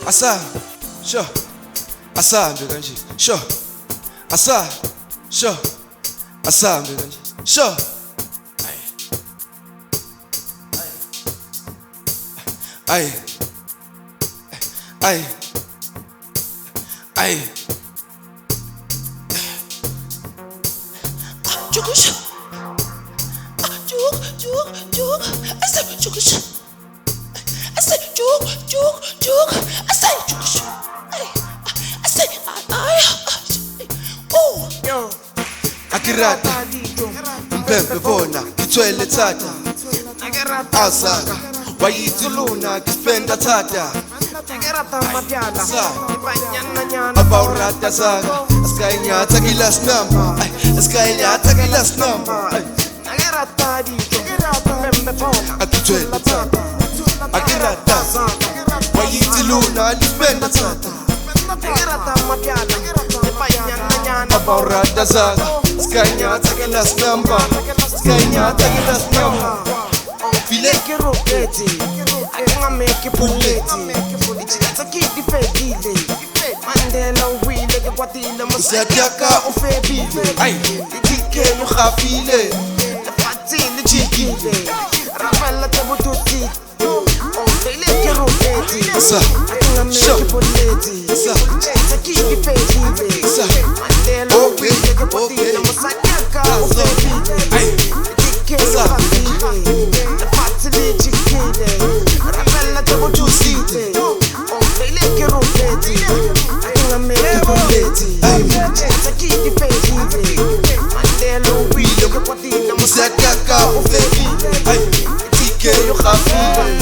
Asa, sure. Asa, mbekanji, sure. Asa, sure. Asa, mbekanji, sure. Ay, ay, ay. Jukush, juk. I said jukush. I said juk. I said jukush. I said oh. Yo, akirata. Mpempe bona, kitwele tata. Asaka. Wayituluna kispenda tata Tegerata mapiana Abaurata saga Askainyata kilas namba Askainyata kilas namba Tegerata dito Pembe pona Akitwele tata Akirata Wayituluna kispenda tata Tegerata mapiana Abaurata saga Askainyata kilas namba Askainyata kilas namba File che rocketi, I make it bulletti. It's a kid fedile. Mandela wheel che quattina ma si attacca o febile. Ai, di che lo khafile. La fattine cicile. Ravella te bututi. Oh, file che rocketi. Sa, I make it bulletti. Sa, it's a kid fedile. Sa, Mandela wheel che quattina ma si attacca o febile. Ai, di che lo khafile. Ravella te bututi. Oh, file che rocketi. I make it bulletti. It's a kid fedile. Mandela wheel che quattina ma si attacca o febile. Ai, di che lo khafile.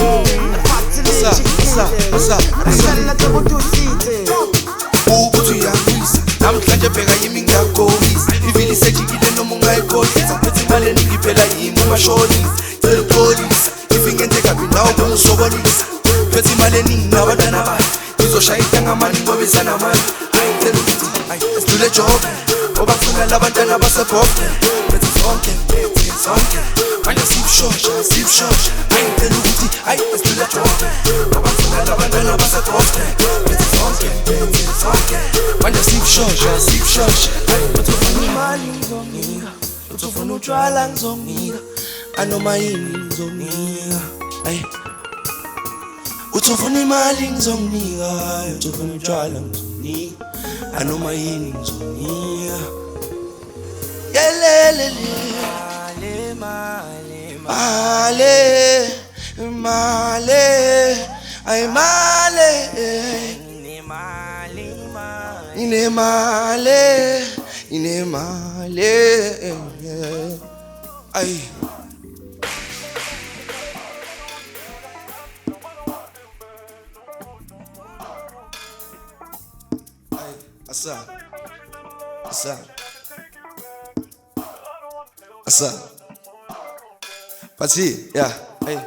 Ravella te bututi. Ubutu ya mwisa namhlanje bheka yimi ngiyagobisa ivili sejikile noma ungayikholisa phethi imali engiphela yimi umashonisa cela uxolisa ifingente kabi nawo kungisokolisa phethi imali eningi nabantwana bayo ngizoshayida ngamani ngoba isanamani ayitela ukuthi esidlule jobe ngoba kufuna labantwana basebhobhe phethi sonke manje sibishosha ayitela ukuthi esidlule jobe ngoba kufuna labantwana basebhobhe phethi sonke manje sibishosha utufuna imali ngizongiga utufuna utshwala ngizongiga anoma yini ngizongiga utufuna imali ngizongiga utufuna utshwala ngizongiga anoma yini ngizongiga yelele male ay male inemale ay asa pati ya ay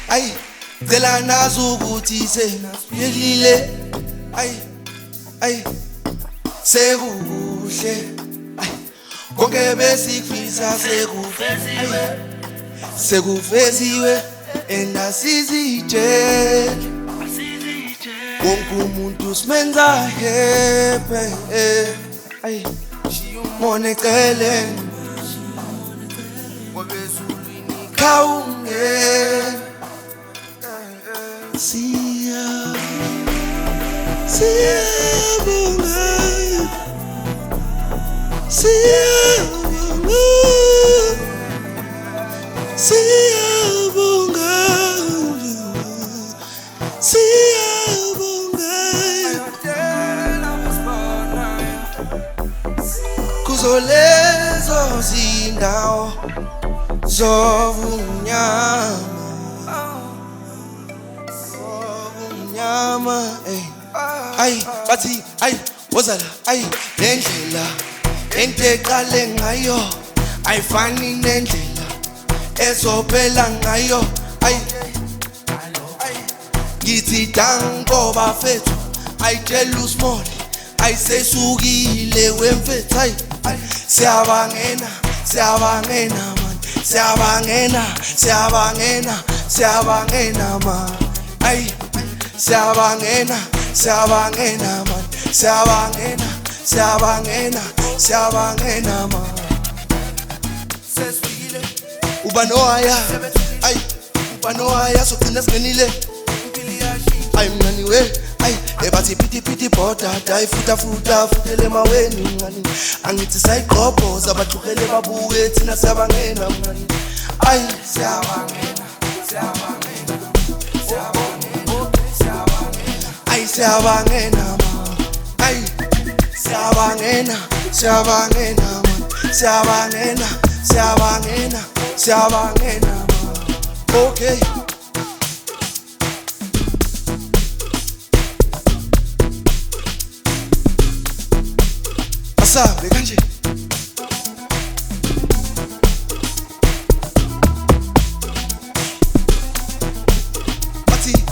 ay zela nazukuthi senasiyelile ay sekuhle ay konke besikufisa sekufeziwe enasizitshela wonke umuntu simenza happy ay mone eceleni wabezulwini khawungena siyabonga Nazo lezo zindawo zobunyama Ay, bathi, ay, wozala, ay, nendlela enteqale ngayo ayifani nendlela ezophela ngayo ay ngithi danko bafethu ayitshela uSmall ayisesukile wemfethu ay siyabangena man siyabangena man ay siyabangena man siyabangena man sesifile ubanoya ay ubanoya sogcina singenile ay mngani we ay ebathi piti bota ay futa futele maweni mngani angithi sayiqhophoza abahlukele babuye thina siyabangena mngani ay siyabangena ay siyabangena man ay siyabangena man siyabangena man okay asabe kanje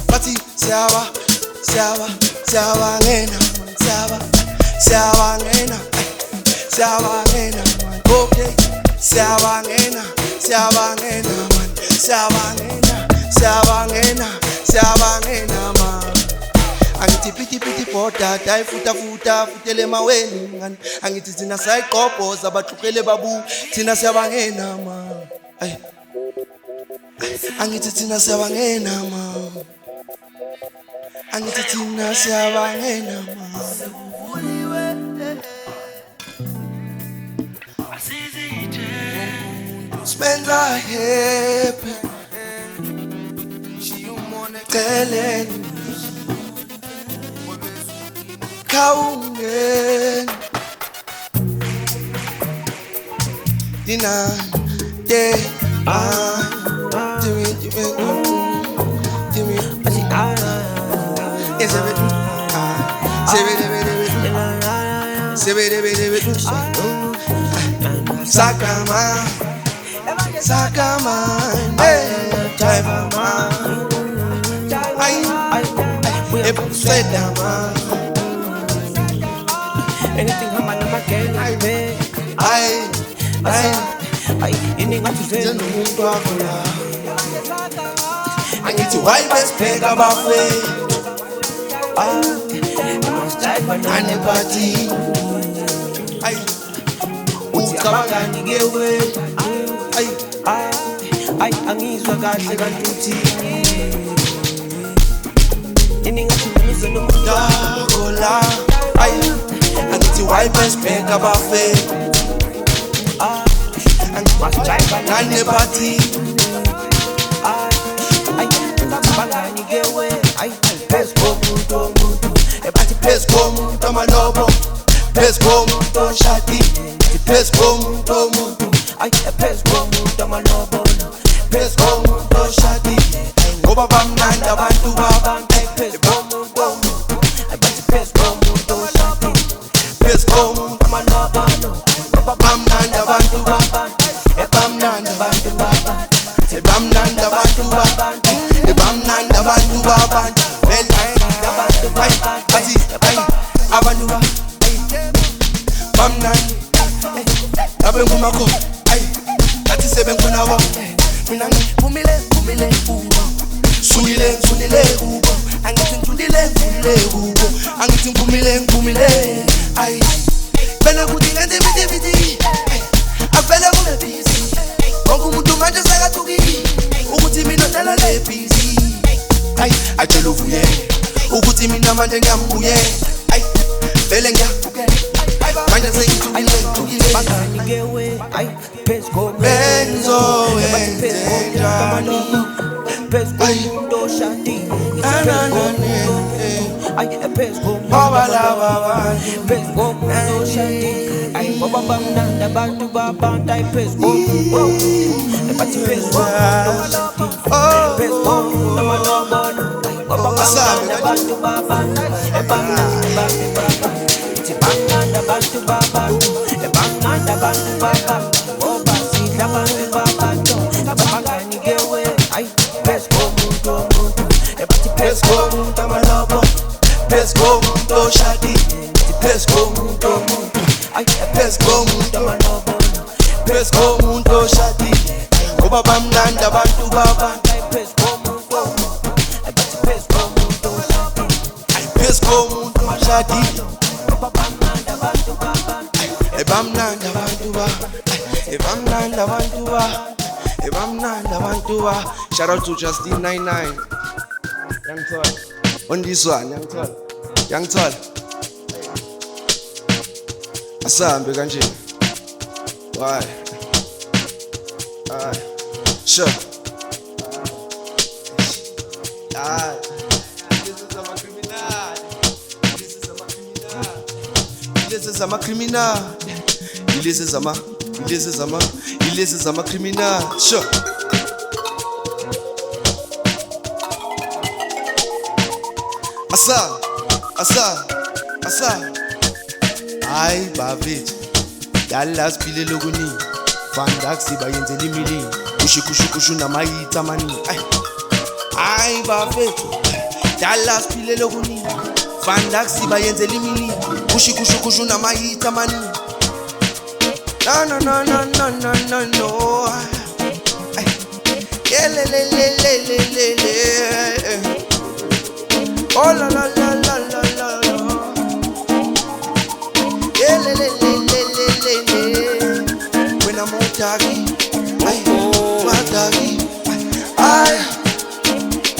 Bati siyabangena man okay siyabangena man angithi piti bota ay futa futele maweni mngani angithi thina sayiqhophoza abahlukele babu thina siyabangena man ay angithi thina siyabangena man angithi thina siyabangena man Spenza happy Keleni Kaungen Dina De Sakama, driver man, straight down man. Anything happen, I can pay. Ini ngati Tell me who to have I need to wipe best peg about way. Anybody, ukabanga nigewe. Angizwa kahle kanti ini ngati ngizwe Dagola, I need to wipe best peg about way. Anybody, pesco toma lobo, pesco to shati, pesco to mutu, pesco toma lobo, pesco to shati, oba bam nanda bantu baba, pesco to shati, pesco toma lobo, bam nanda bantu baba, bam nanda bantu baba, bam nanda bantu baba, bam nanda bantu baba, Abanduba, Bamnani, Abengumako, Ati Seven Kunawa, Minani, Pumile, Sunile, Ubo, Angitin Pumile, Ubo, Angitin Pumile, Bena Putin and Dividi, a fella who is busy, Ogutu Manchester Tugi, Ugutimino Tella Lepisi, I tell you, Ugutimina Mandangamuye. Belenga, manja sing to pesco Benzo, pesco shati, ay ephes komuntu Mabalaba ephes komuntu oshadile ay ngoba bamnandi abantu babantu ay ephes komuntu ebathi ephes komuntu ephes komuntu amalobolo ngoba bamnandi abantu babantu ebamnandi abantu babantu ithi bamnandi abantu babantu ebamnandi abantu babantu ngoba sidla abantu babantu abanganikewe ay ephes komuntu omuntu ebathi ephes komuntu amalobolo ephes komuntu oshadile ephes komuntu omuntu ay ephes komuntu amalobolo ephes komuntu oshadile ngoba bamnandi abantu babantu ephes komuntu ebathi ephes komuntu oshadile ephes komuntu oshadile ngoba bamnandi abantu babantu ebamnandi abantu ba ebamnandi abantu ba ebamnandi abantu ba. Shout out to Justin 99 Young Tall on this one. Young Tall asambe kanje why sure Ilese zama criminal sure asa hayi baveti Dallas phile lokuni Fandaxi bayenzela imilini kushikushukushu namayitha amaningi hayi baveti Dallas phile lokuni Fandaxi bayenzela imilini kushikushukushu namayitha amaningi no le oh la le when I'm on tagi matagi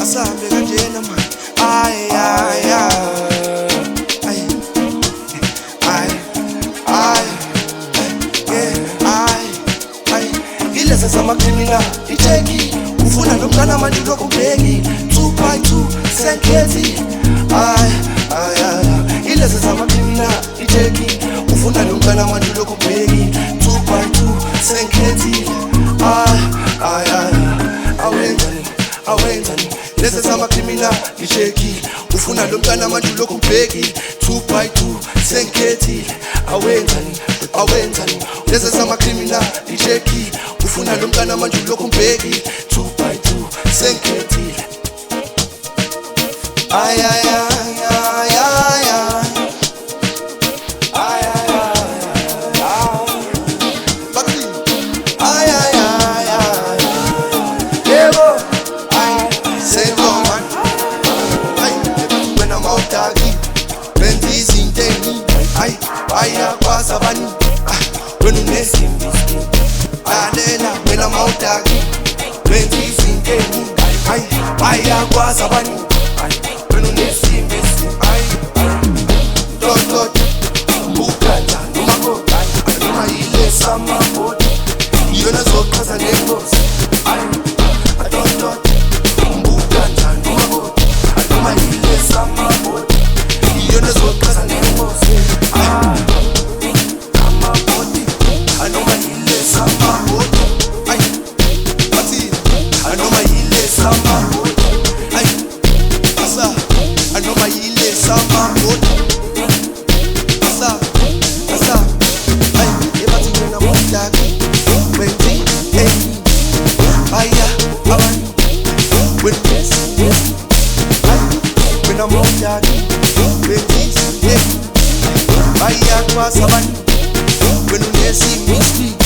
asambe kanjena man ilese zama criminal icheki ufuna nomntana manje lokubheki 2x2 senkezi ilese zama criminal icheki ufuna nomntana manje lokubheki 2x2 senkezi awenzani lese zama criminal icheki ufuna nomntana manje lokubheki 2x2 senkezi awenzani lese zama criminal icheki ufuna nomntana manje lokubheki 2x2 senkezi Ayakwazi when unesimbi alela wena mawutaki wenza izinto ayakwazi when unesimbi dot ukata noma ile samabodi yona zochaza nengozi dot ukata noma ile samabodi yona zochaza nengozi when you see me speak